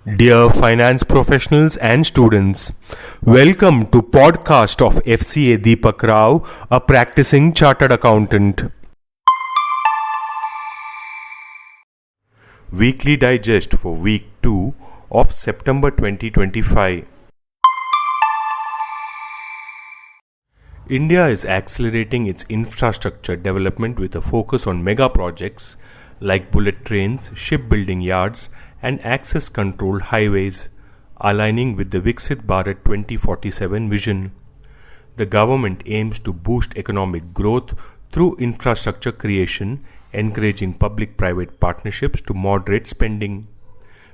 Dear finance professionals and students, welcome to podcast of FCA Deepak Rao, a practicing chartered accountant. Weekly digest for week 2 of September 2025. India is accelerating its infrastructure development with a focus on mega projects like bullet trains, shipbuilding yards, and access-controlled highways, aligning with the Viksit Bharat 2047 vision. The government aims to boost economic growth through infrastructure creation, encouraging public-private partnerships to moderate spending.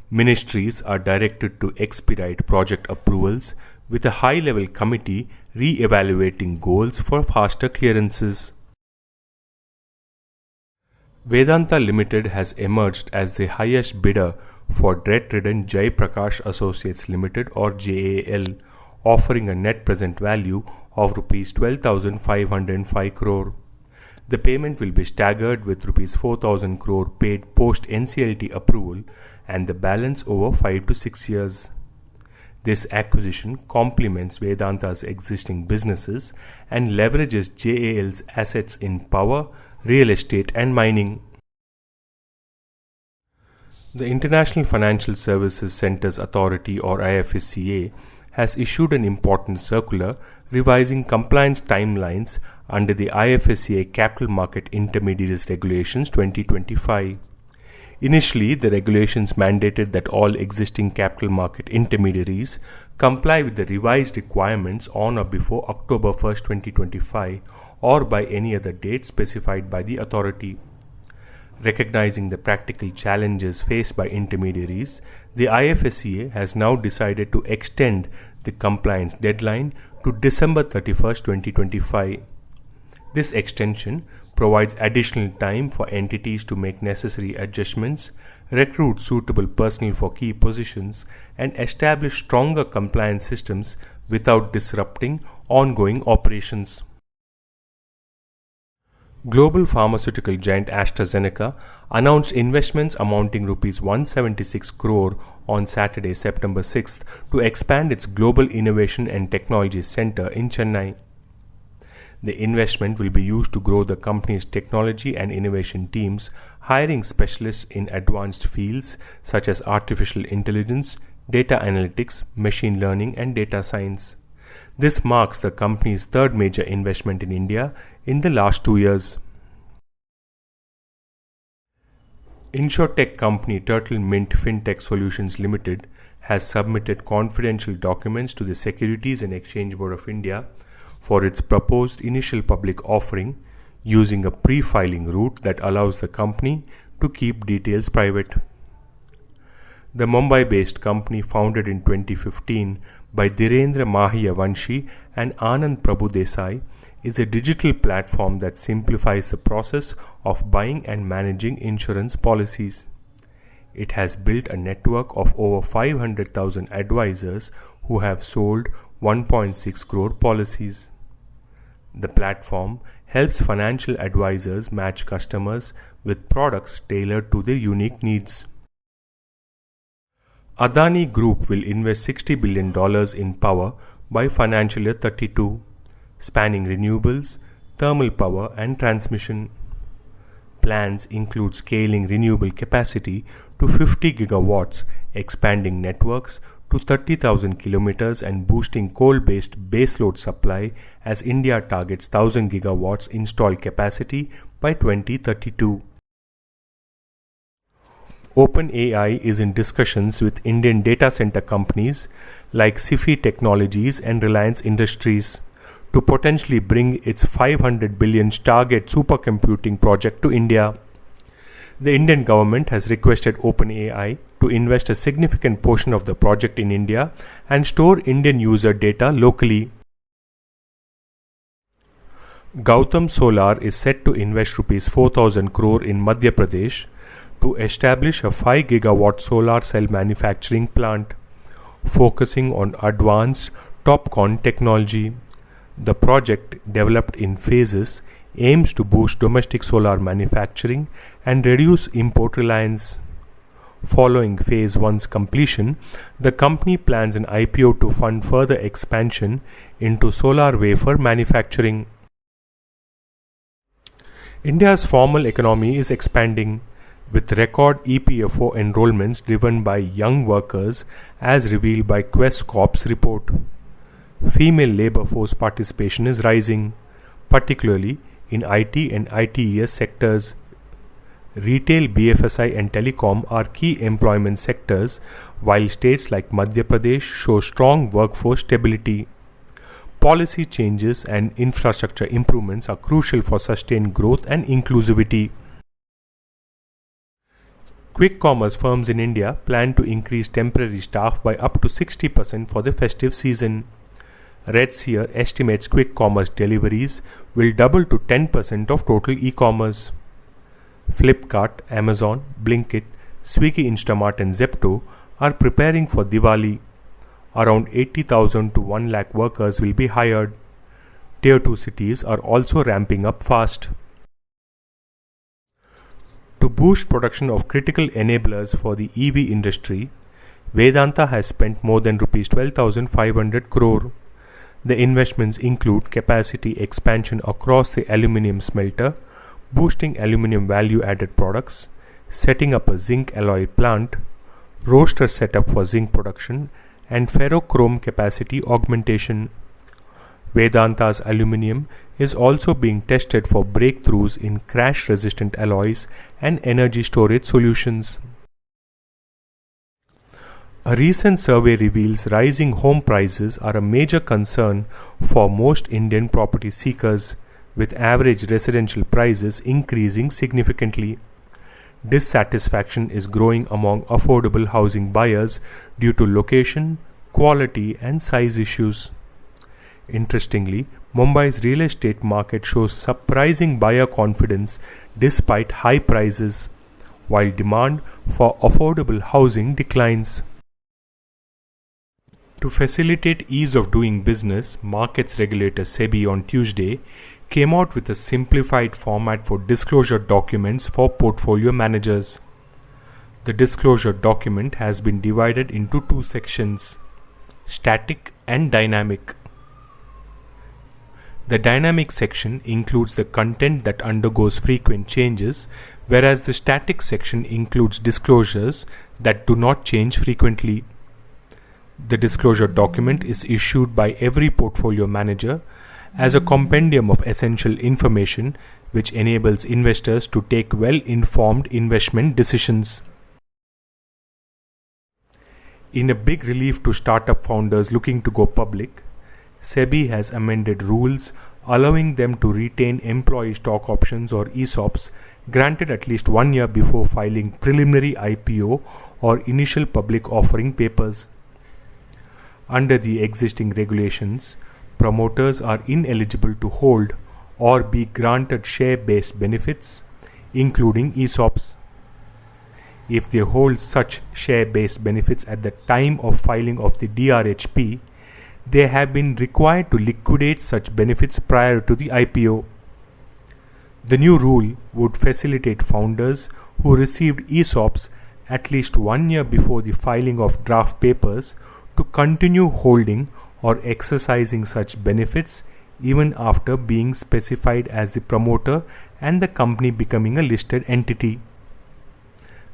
Ministries are directed to expedite project approvals with a high-level committee re-evaluating goals for faster clearances. Vedanta Limited has emerged as the highest bidder for debt-ridden Jai Prakash Associates Limited or JAL, offering a net present value of Rs 12,505 crore. The payment will be staggered with Rs 4,000 crore paid post NCLT approval and the balance over 5 to 6 years. This acquisition complements Vedanta's existing businesses and leverages JAL's assets in power, real estate and mining. The International Financial Services Centres Authority or IFSCA has issued an important circular revising compliance timelines under the IFSCA Capital Market Intermediaries Regulations 2025. Initially, the regulations mandated that all existing capital market intermediaries comply with the revised requirements on or before October 1, 2025 or by any other date specified by the authority. Recognizing the practical challenges faced by intermediaries, the IFSCA has now decided to extend the compliance deadline to December 31, 2025. This extension provides additional time for entities to make necessary adjustments, recruit suitable personnel for key positions, and establish stronger compliance systems without disrupting ongoing operations. Global pharmaceutical giant AstraZeneca announced investments amounting Rs 176 crore on Saturday, September 6th to expand its Global Innovation and Technology Center in Chennai. The investment will be used to grow the company's technology and innovation teams, hiring specialists in advanced fields such as artificial intelligence, data analytics, machine learning, and data science. This marks the company's third major investment in India in the last 2 years. Insurtech company Turtle Mint Fintech Solutions Limited has submitted confidential documents to the Securities and Exchange Board of India for its proposed initial public offering using a pre-filing route that allows the company to keep details private. The Mumbai-based company, founded in 2015 by Dhirendra Mahiyavanshi and Anand Prabhudesai, is a digital platform that simplifies the process of buying and managing insurance policies. It has built a network of over 500,000 advisors who have sold 1.6 crore policies. The platform helps financial advisors match customers with products tailored to their unique needs. Adani Group will invest $60 billion in power by financial year 32, spanning renewables, thermal power and transmission. Plans include scaling renewable capacity to 50 gigawatts, expanding networks to 30,000 kilometers and boosting coal-based baseload supply as India targets 1,000 gigawatts installed capacity by 2032. OpenAI is in discussions with Indian data center companies like Sifi Technologies and Reliance Industries to potentially bring its 500 billion Stargate supercomputing project to India. The Indian government has requested OpenAI to invest a significant portion of the project in India and store Indian user data locally. Gautam Solar is set to invest Rs 4,000 crore in Madhya Pradesh to establish a 5 gigawatt solar cell manufacturing plant, focusing on advanced TOPCon technology. The project, developed in phases, aims to boost domestic solar manufacturing and reduce import reliance. Following Phase 1's completion, the company plans an IPO to fund further expansion into solar wafer manufacturing. India's formal economy is expanding, with record EPFO enrollments driven by young workers as revealed by Quest Corp's report. Female labor force participation is rising, particularly in IT and ITES sectors. Retail, BFSI and telecom are key employment sectors, while states like Madhya Pradesh show strong workforce stability. Policy changes and infrastructure improvements are crucial for sustained growth and inclusivity. Quick commerce firms in India plan to increase temporary staff by up to 60% for the festive season. Redseer estimates quick commerce deliveries will double to 10% of total e-commerce. Flipkart, Amazon, Blinkit, Swiggy Instamart and Zepto are preparing for Diwali. Around 80,000 to 1 lakh workers will be hired. Tier 2 cities are also ramping up fast. To boost production of critical enablers for the EV industry, Vedanta has spent more than Rs 12,500 crore. The investments include capacity expansion across the aluminium smelter, boosting aluminium value-added products, setting up a zinc alloy plant, roaster setup for zinc production, and ferrochrome capacity augmentation. Vedanta's aluminium is also being tested for breakthroughs in crash-resistant alloys and energy storage solutions. A recent survey reveals rising home prices are a major concern for most Indian property seekers, with average residential prices increasing significantly. Dissatisfaction is growing among affordable housing buyers due to location, quality, and size issues. Interestingly, Mumbai's real estate market shows surprising buyer confidence despite high prices, while demand for affordable housing declines. To facilitate ease of doing business, markets regulator SEBI on Tuesday came out with a simplified format for disclosure documents for portfolio managers. The disclosure document has been divided into two sections: static and dynamic. The dynamic section includes the content that undergoes frequent changes, whereas the static section includes disclosures that do not change frequently. The disclosure document is issued by every portfolio manager as a compendium of essential information which enables investors to take well-informed investment decisions. In a big relief to startup founders looking to go public, SEBI has amended rules allowing them to retain employee stock options or ESOPs granted at least 1 year before filing preliminary IPO or initial public offering papers. Under the existing regulations, promoters are ineligible to hold or be granted share-based benefits, including ESOPs. If they hold such share-based benefits at the time of filing of the DRHP, they have been required to liquidate such benefits prior to the IPO. The new rule would facilitate founders who received ESOPs at least 1 year before the filing of draft papers to continue holding or exercising such benefits even after being specified as the promoter and the company becoming a listed entity.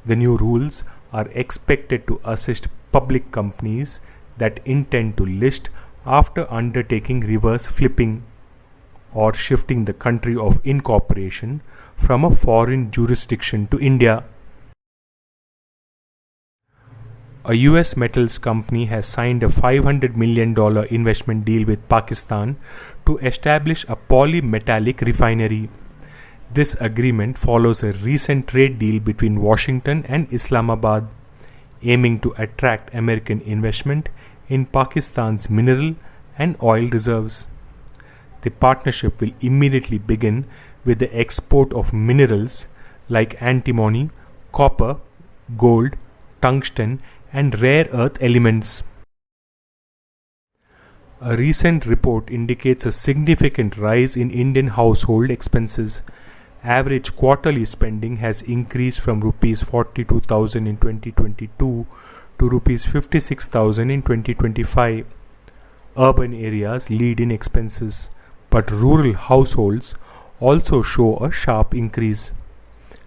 The new rules are expected to assist public companies that intend to list after undertaking reverse flipping or shifting the country of incorporation from a foreign jurisdiction to India. A US metals company has signed a $500 million investment deal with Pakistan to establish a polymetallic refinery. This agreement follows a recent trade deal between Washington and Islamabad, aiming to attract American investment in Pakistan's mineral and oil reserves. The partnership will immediately begin with the export of minerals like antimony, copper, gold, tungsten, and rare earth elements. A recent report indicates a significant rise in Indian household expenses, average quarterly spending has increased from rupees 42,000 in 2022 to rupees 56,000 in 2025. Urban areas lead in expenses, but rural households also show a sharp increase.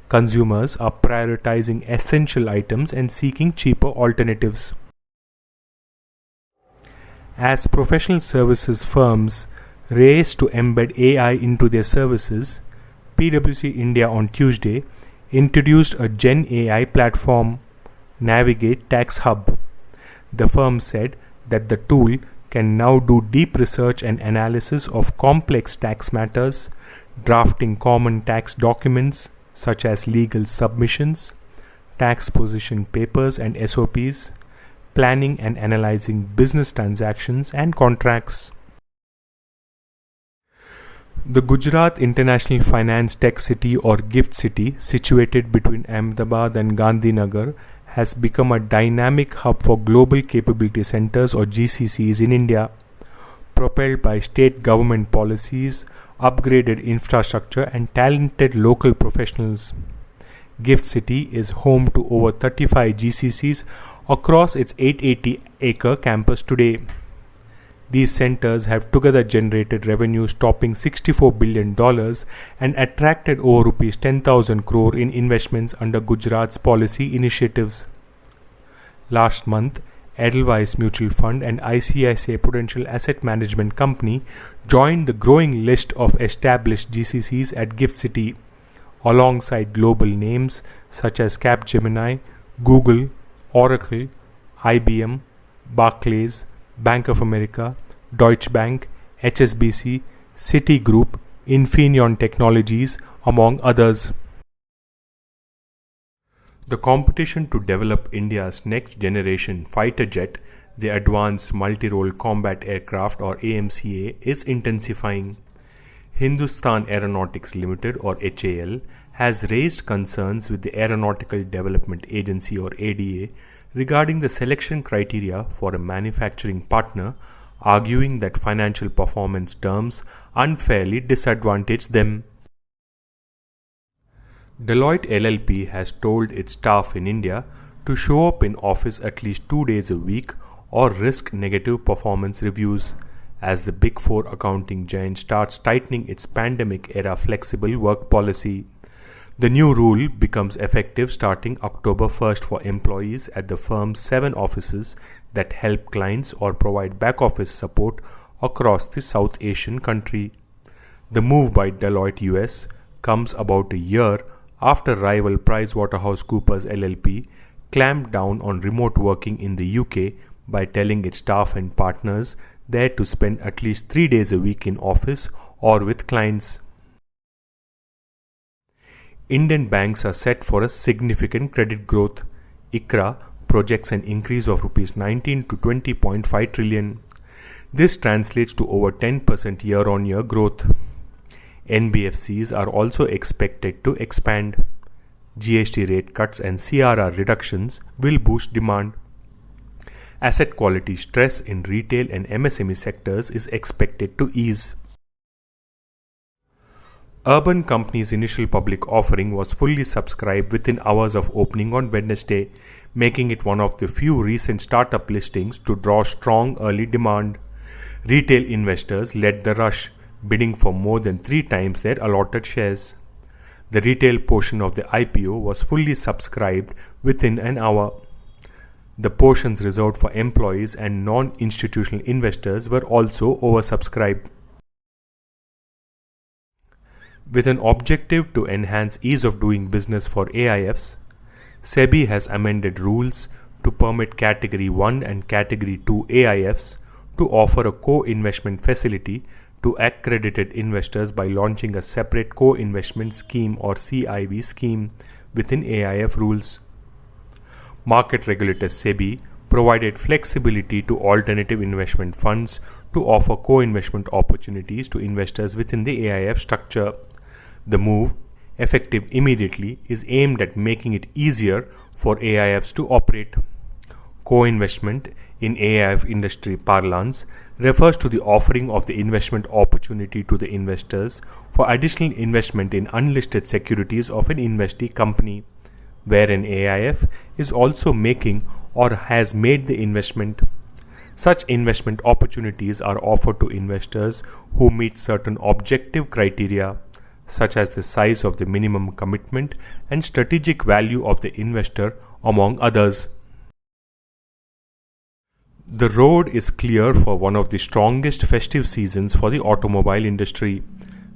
Consumers are prioritizing essential items and seeking cheaper alternatives. As professional services firms race to embed AI into their services, PwC India on Tuesday introduced a Gen AI platform, Navigate Tax Hub. The firm said that the tool can now do deep research and analysis of complex tax matters, drafting common tax documents such as legal submissions, tax position papers and SOPs, planning and analyzing business transactions and contracts. The Gujarat International Finance Tech City or GIFT City, situated between Ahmedabad and Gandhinagar, has become a dynamic hub for global capability centers or GCCs in India. Propelled by state government policies, upgraded infrastructure and talented local professionals, GIFT City is home to over 35 GCCs across its 880-acre campus today. These centers have together generated revenues topping $64 billion and attracted over rupees 10,000 crore in investments under Gujarat's policy initiatives. Last month, Edelweiss Mutual Fund and ICICI Prudential Asset Management Company joined the growing list of established GCCs at GIFT City, alongside global names such as Capgemini, Google, Oracle, IBM, Barclays, Bank of America, Deutsche Bank, HSBC, Citigroup, Infineon Technologies, among others. The competition to develop India's next generation fighter jet, the Advanced Multi-Role Combat Aircraft or AMCA, is intensifying. Hindustan Aeronautics Limited or HAL has raised concerns with the Aeronautical Development Agency or ADA regarding the selection criteria for a manufacturing partner, arguing that financial performance terms unfairly disadvantage them. Deloitte LLP has told its staff in India to show up in office at least 2 days a week or risk negative performance reviews, as the Big Four accounting giant starts tightening its pandemic-era flexible work policy. The new rule becomes effective starting October 1st for employees at the firm's 7 offices that help clients or provide back-office support across the South Asian country. The move by Deloitte US comes about a year after rival PricewaterhouseCoopers LLP clamped down on remote working in the UK by telling its staff and partners there to spend at least 3 days a week in office or with clients. Indian banks are set for a significant credit growth. ICRA projects an increase of rupees 19 to 20.5 trillion. This translates to over 10% year-on-year growth. NBFCs are also expected to expand. GST rate cuts and CRR reductions will boost demand. Asset quality stress in retail and MSME sectors is expected to ease. Urban Company's initial public offering was fully subscribed within hours of opening on Wednesday, making it one of the few recent startup listings to draw strong early demand. Retail investors led the rush, bidding for more than 3 times their allotted shares. The retail portion of the IPO was fully subscribed within an hour. The portions reserved for employees and non-institutional investors were also oversubscribed. With an objective to enhance ease of doing business for AIFs, SEBI has amended rules to permit Category 1 and Category 2 AIFs to offer a co-investment facility to accredited investors by launching a separate co-investment scheme or CIV scheme within AIF rules. Market regulator SEBI provided flexibility to alternative investment funds to offer co-investment opportunities to investors within the AIF structure. The move, effective immediately, is aimed at making it easier for AIFs to operate. Co-investment in AIF industry parlance, refers to the offering of the investment opportunity to the investors for additional investment in unlisted securities of an investee company, where an AIF is also making or has made the investment. Such investment opportunities are offered to investors who meet certain objective criteria, such as the size of the minimum commitment and strategic value of the investor, among others. The road is clear for one of the strongest festive seasons for the automobile industry,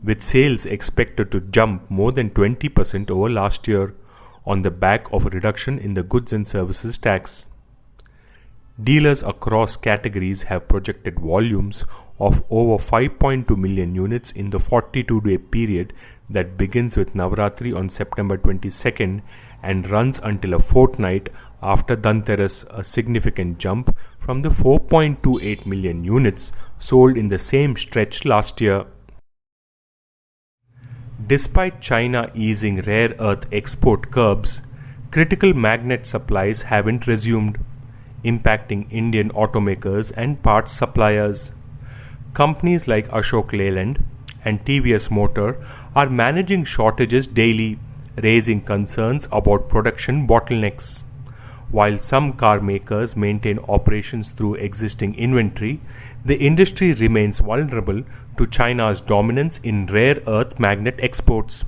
with sales expected to jump more than 20% over last year on the back of a reduction in the goods and services tax. Dealers across categories have projected volumes of over 5.2 million units in the 42-day period that begins with Navratri on September 22nd and runs until a fortnight after Dhanteras, a significant jump from the 4.28 million units sold in the same stretch last year. Despite China easing rare earth export curbs, critical magnet supplies haven't resumed, impacting Indian automakers and parts suppliers. Companies like Ashok Leyland and TVS Motor are managing shortages daily, raising concerns about production bottlenecks. While some car makers maintain operations through existing inventory, the industry remains vulnerable to China's dominance in rare earth magnet exports.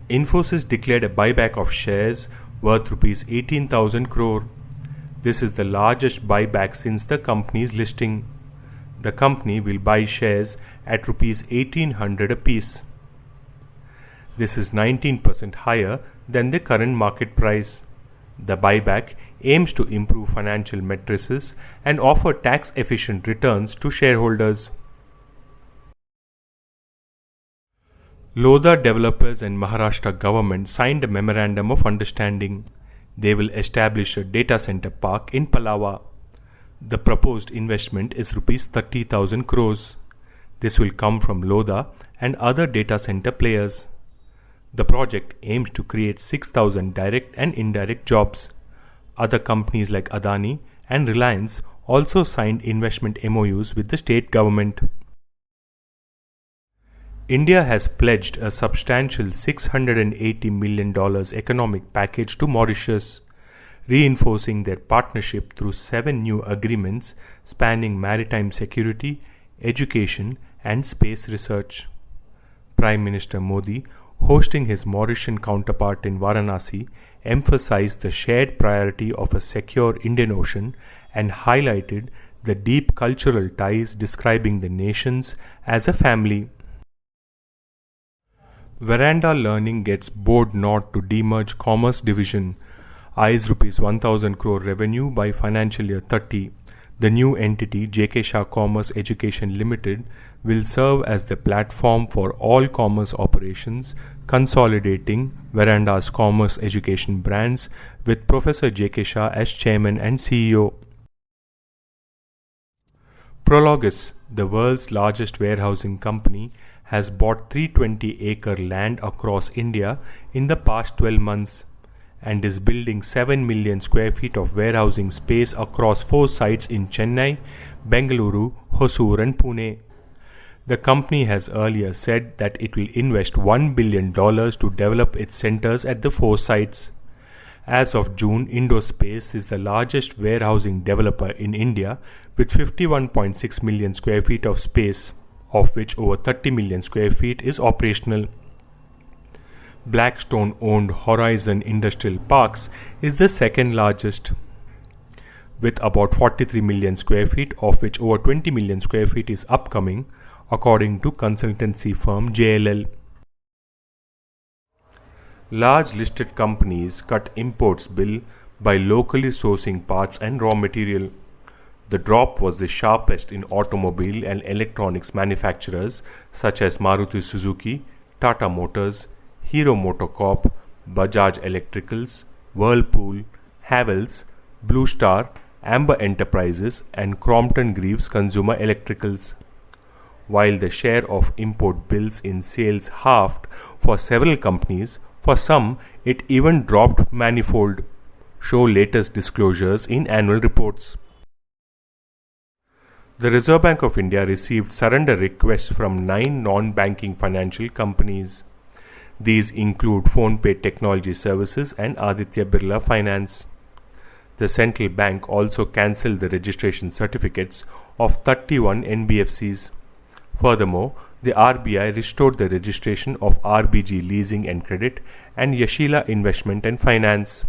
Infosys declared a buyback of shares worth Rs 18,000 crore. This is the largest buyback since the company's listing. The company will buy shares at Rs 1,800 apiece. This is 19% higher than the current market price. The buyback aims to improve financial matrices and offer tax-efficient returns to shareholders. Lodha developers and Maharashtra government signed a memorandum of understanding. They will establish a data center park in Palava. The proposed investment is Rs 30,000 crores. This will come from Lodha and other data center players. The project aims to create 6,000 direct and indirect jobs. Other companies like Adani and Reliance also signed investment MOUs with the state government. India has pledged a substantial $680 million economic package to Mauritius, reinforcing their partnership through 7 new agreements spanning maritime security, education, and space research. Prime Minister Modi, hosting his Mauritian counterpart in Varanasi, emphasized the shared priority of a secure Indian Ocean and highlighted the deep cultural ties, describing the nations as a family. Veranda Learning gets board nod to demerge Commerce Division, eyes Rs 1,000 crore revenue by financial year 30. The new entity, JK Shah Commerce Education Limited, will serve as the platform for all commerce operations, consolidating Veranda's commerce education brands with Professor JK Shah as chairman and CEO. Prologis, the world's largest warehousing company, has bought 320-acre land across India in the past 12 months and is building 7 million square feet of warehousing space across 4 sites in Chennai, Bengaluru, Hosur and Pune. The company has earlier said that it will invest $1 billion to develop its centers at the 4 sites. As of June, Indospace is the largest warehousing developer in India with 51.6 million square feet of space, of which over 30 million square feet is operational. Blackstone-owned Horizon Industrial Parks is the second largest, with about 43 million square feet, of which over 20 million square feet is upcoming, according to consultancy firm JLL. Large listed companies cut imports bill by locally sourcing parts and raw material. The drop was the sharpest in automobile and electronics manufacturers such as Maruti Suzuki, Tata Motors, Hero MotoCorp, Bajaj Electricals, Whirlpool, Havells, Blue Star, Amber Enterprises and Crompton Greaves Consumer Electricals. While the share of import bills in sales halved for several companies, for some it even dropped manifold, show latest disclosures in annual reports. The Reserve Bank of India received surrender requests from 9 non-banking financial companies. These include PhonePe Technology Services and Aditya Birla Finance. The central bank also cancelled the registration certificates of 31 NBFCs. Furthermore, the RBI restored the registration of RBG Leasing and Credit and Yashila Investment and Finance.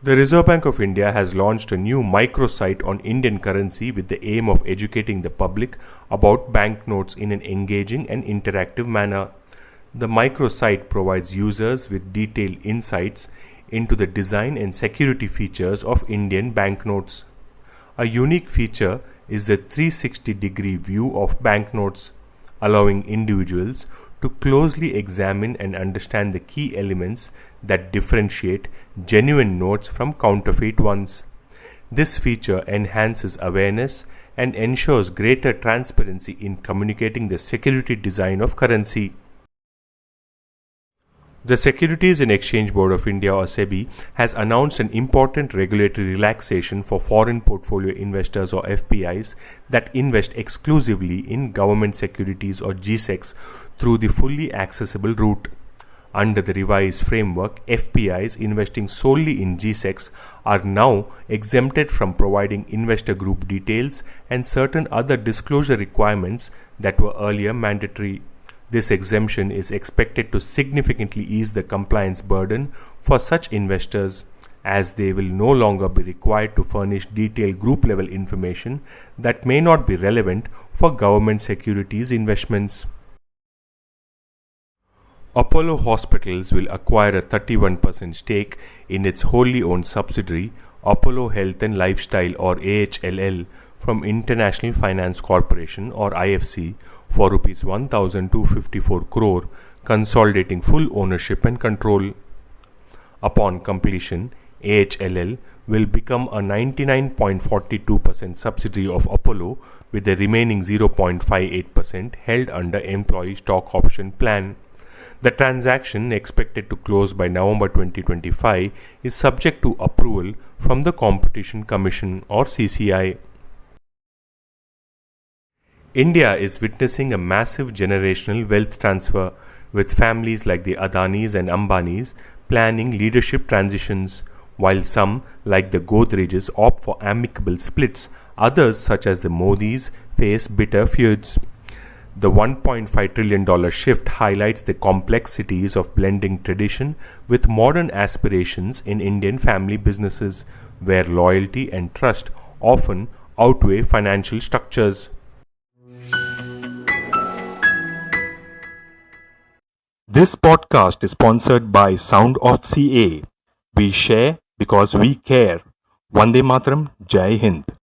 The Reserve Bank of India has launched a new microsite on Indian currency with the aim of educating the public about banknotes in an engaging and interactive manner. The microsite provides users with detailed insights into the design and security features of Indian banknotes. A unique feature is the 360-degree view of banknotes, allowing individuals to closely examine and understand the key elements that differentiate genuine notes from counterfeit ones. This feature enhances awareness and ensures greater transparency in communicating the security design of currency. The Securities and Exchange Board of India, or SEBI, has announced an important regulatory relaxation for foreign portfolio investors, or FPIs, that invest exclusively in government securities, or GSECs, through the fully accessible route. Under the revised framework, FPIs investing solely in GSECs are now exempted from providing investor group details and certain other disclosure requirements that were earlier mandatory. This exemption is expected to significantly ease the compliance burden for such investors, as they will no longer be required to furnish detailed group-level information that may not be relevant for government securities investments. Apollo Hospitals will acquire a 31% stake in its wholly owned subsidiary, Apollo Health and Lifestyle, or AHLL, from International Finance Corporation, or IFC, for Rs 1,254 crore, consolidating full ownership and control. Upon completion, AHLL will become a 99.42% subsidiary of Apollo, with the remaining 0.58% held under employee stock option plan. The transaction, expected to close by November 2025, is subject to approval from the Competition Commission, or CCI. India is witnessing a massive generational wealth transfer, with families like the Adanis and Ambanis planning leadership transitions. While some, like the Godrej's, opt for amicable splits, others, such as the Modis, face bitter feuds. The $1.5 trillion shift highlights the complexities of blending tradition with modern aspirations in Indian family businesses, where loyalty and trust often outweigh financial structures. This podcast is sponsored by Sound of CA. We share because we care. Vande Mataram, Jai Hind.